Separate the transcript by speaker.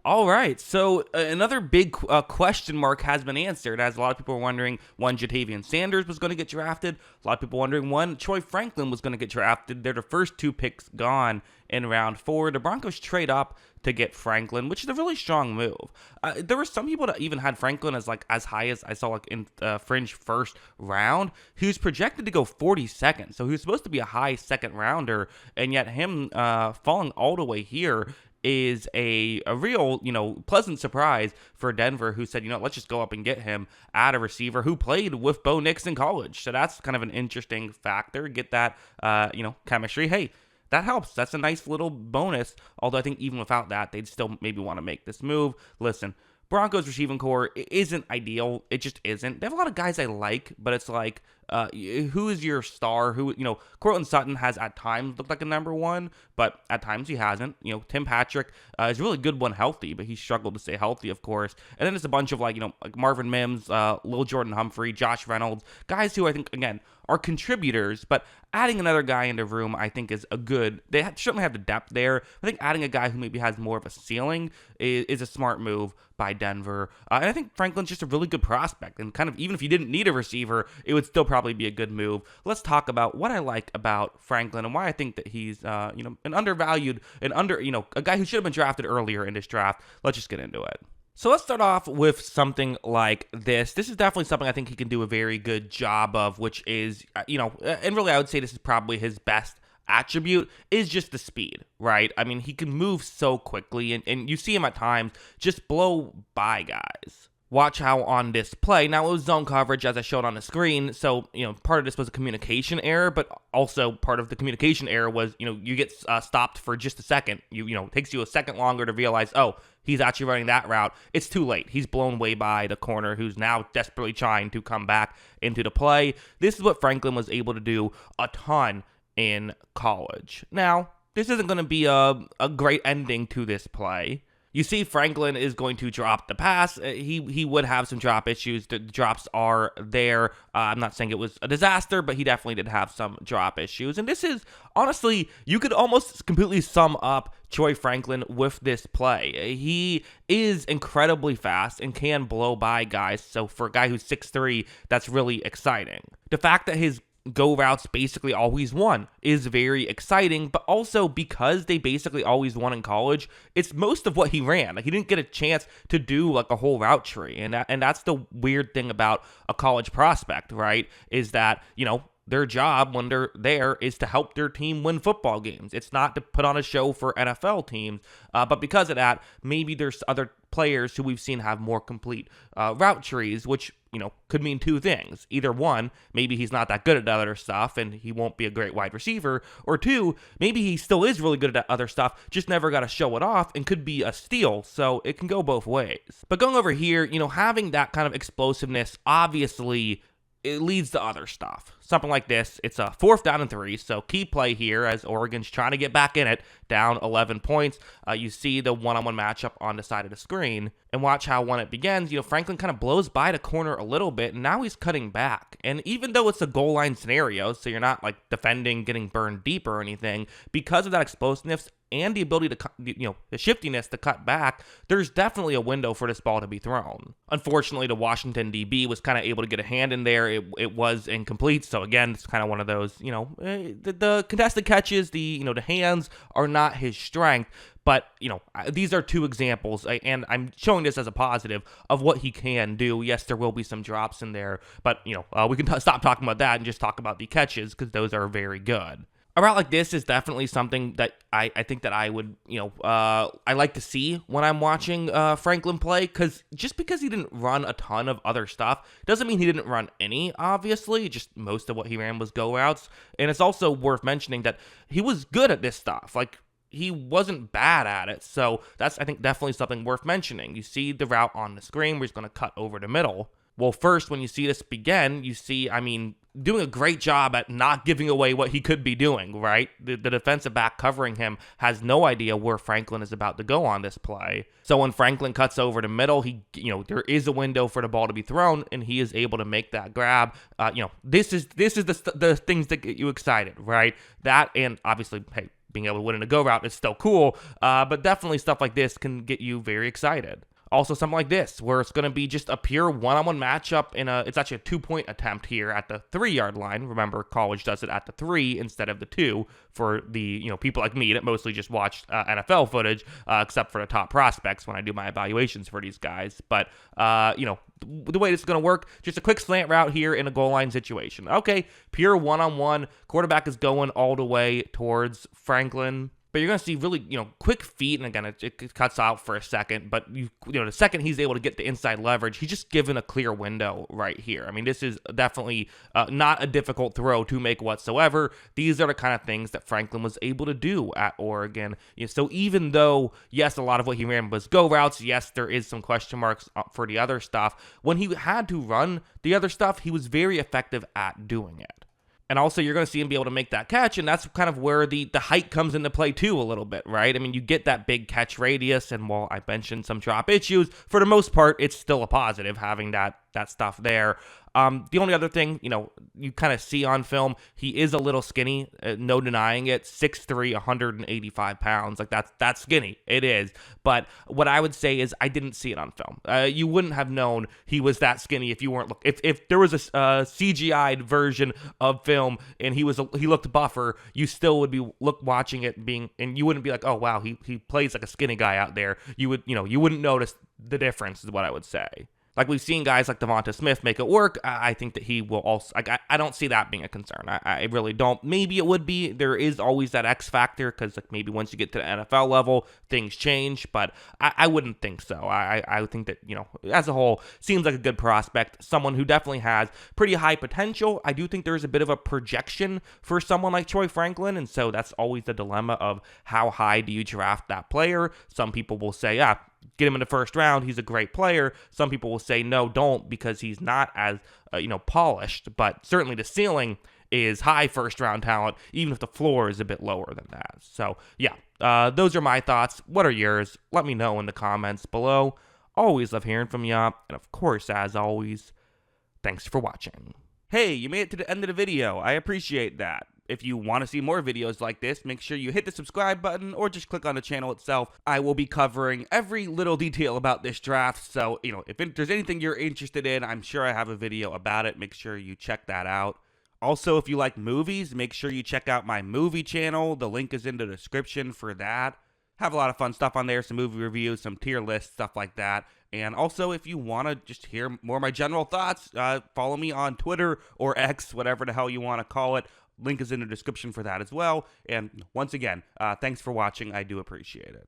Speaker 1: All right, so another big question mark has been answered, as a lot of people were wondering when Jatavian Sanders was going to get drafted. A lot of people wondering when Troy Franklin was going to get drafted. They're the first two picks gone in round 4. The Broncos trade up to get Franklin, which is a really strong move. There were some people that even had Franklin as high as I saw in fringe first round. He was projected to go 42nd, so he was supposed to be a high second rounder, and yet him falling all the way here is a real, pleasant surprise for Denver, who said, let's just go up and get him at a receiver who played with Bo Nix in college. So that's kind of an interesting factor. Get that, chemistry. Hey, that helps. That's a nice little bonus. Although I think even without that, they'd still maybe want to make this move. Listen, Broncos receiving core isn't ideal. It just isn't. They have a lot of guys I like, but it's like, who is your star? Courtland Sutton has at times looked like a number one, but at times he hasn't. Tim Patrick is really good when healthy, but he struggled to stay healthy, of course. And then there's a bunch of like Marvin Mims, Lil Jordan Humphrey, Josh Reynolds, guys who I think, again, are contributors, but adding another guy in the room, I think, is a good. They certainly have the depth there. I think adding a guy who maybe has more of a ceiling is a smart move by Denver. And I think Franklin's just a really good prospect. And kind of, even if you didn't need a receiver, it would still probably be a good move. Let's talk about what I like about Franklin and why I think that he's, an undervalued, a guy who should have been drafted earlier in this draft. Let's just get into it. So let's start off with something like this. This is definitely something I think he can do a very good job of, which is, and really I would say this is probably his best attribute, is just the speed, right? I mean, he can move so quickly, and you see him at times just blow by guys. Watch how on this play, now it was zone coverage as I showed on the screen, so, part of this was a communication error, but also part of the communication error was, you get stopped for just a second. It takes you a second longer to realize, oh, he's actually running that route. It's too late. He's blown way by the corner who's now desperately trying to come back into the play. This is what Franklin was able to do a ton in college. Now, this isn't going to be a great ending to this play. You see Franklin is going to drop the pass. He would have some drop issues. The drops are there. I'm not saying it was a disaster, but he definitely did have some drop issues. And this is, honestly, you could almost completely sum up Troy Franklin with this play. He is incredibly fast and can blow by guys. So for a guy who's 6'3", that's really exciting. The fact that his go routes basically always won is very exciting, but also because they basically always won in college, it's most of what he ran. Like, he didn't get a chance to do like a whole route tree, and that's the weird thing about a college prospect, right? Is that, their job when they're there is to help their team win football games. It's not to put on a show for NFL teams, but because of that, maybe there's other players who we've seen have more complete route trees, which, could mean two things. Either one, maybe he's not that good at other stuff and he won't be a great wide receiver, or two, maybe he still is really good at other stuff, just never got to show it off and could be a steal. So it can go both ways. But going over here, having that kind of explosiveness, obviously, it leads to other stuff. Something like this, it's a 4th down and 3, so key play here as Oregon's trying to get back in it, down 11 points. You see the one-on-one matchup on the side of the screen, and watch how when it begins, Franklin kind of blows by the corner a little bit, and now he's cutting back. And even though it's a goal line scenario, so you're not like defending, getting burned deep or anything, because of that explosiveness and the ability to, the shiftiness to cut back, there's definitely a window for this ball to be thrown. Unfortunately, the Washington DB was kind of able to get a hand in there. It was incomplete, so again, it's kind of one of those, the contested catches, the hands are not his strength. But, these are two examples, and I'm showing this as a positive of what he can do. Yes, there will be some drops in there, but, we can stop talking about that and just talk about the catches because those are very good. A route like this is definitely something that I think that I would, I like to see when I'm watching Franklin play, because just because he didn't run a ton of other stuff doesn't mean he didn't run any, obviously. Just most of what he ran was go routes. And it's also worth mentioning that he was good at this stuff. Like, he wasn't bad at it. So that's, I think, definitely something worth mentioning. You see the route on the screen where he's going to cut over the middle. Well, first, when you see this begin, you see, doing a great job at not giving away what he could be doing, right? The defensive back covering him has no idea where Franklin is about to go on this play. So when Franklin cuts over the middle, there is a window for the ball to be thrown, and he is able to make that grab. This is the things that get you excited, right? That, and obviously, hey, being able to win in a go route is still cool, but definitely stuff like this can get you very excited. Also, something like this, where it's going to be just a pure one-on-one matchup it's actually a 2-point attempt here at the 3-yard line. Remember, college does it at the 3 instead of the 2 for the, people like me that mostly just watch NFL footage, except for the top prospects when I do my evaluations for these guys. But, the way this is going to work, just a quick slant route here in a goal line situation. Okay, pure one-on-one. Quarterback is going all the way towards Franklin. But you're going to see really, quick feet, and again, it cuts out for a second, but, the second he's able to get the inside leverage, he's just given a clear window right here. I mean, this is definitely not a difficult throw to make whatsoever. These are the kind of things that Franklin was able to do at Oregon. So even though, yes, a lot of what he ran was go routes, yes, there is some question marks for the other stuff, when he had to run the other stuff, he was very effective at doing it. And also, you're going to see him be able to make that catch, and that's kind of where the height comes into play, too, a little bit, right? I mean, you get that big catch radius, and while I mentioned some drop issues, for the most part, it's still a positive having that stuff there. The only other thing, you kind of see on film, he is a little skinny, no denying it, 6'3", 185 pounds. Like, that's skinny. It is. But what I would say is I didn't see it on film. You wouldn't have known he was that skinny if you weren't looking. If there was a CGI'd version of film and he looked buffer, you still would be watching it and you wouldn't be like, oh, wow, he plays like a skinny guy out there. You wouldn't notice the difference is what I would say. Like we've seen guys like Devonta Smith make it work. I think that he will also, I don't see that being a concern. I really don't. Maybe it would be. There is always that X factor because maybe once you get to the NFL level, things change, but I wouldn't think so. I think that, as a whole, seems like a good prospect, someone who definitely has pretty high potential. I do think there's a bit of a projection for someone like Troy Franklin, and so that's always the dilemma of how high do you draft that player. Some people will say, get him in the first round. He's a great player. Some people will say, no, don't, because he's not as, polished. But certainly the ceiling is high first round talent, even if the floor is a bit lower than that. So, those are my thoughts. What are yours? Let me know in the comments below. Always love hearing from ya. And of course, as always, thanks for watching. Hey, you made it to the end of the video. I appreciate that. If you want to see more videos like this, make sure you hit the subscribe button or just click on the channel itself. I will be covering every little detail about this draft, so, if there's anything you're interested in, I'm sure I have a video about it. Make sure you check that out. Also, if you like movies, make sure you check out my movie channel. The link is in the description for that. Have a lot of fun stuff on there, some movie reviews, some tier lists, stuff like that. And also, if you want to just hear more of my general thoughts, follow me on Twitter or X, whatever the hell you want to call it. Link is in the description for that as well. And once again, thanks for watching. I do appreciate it.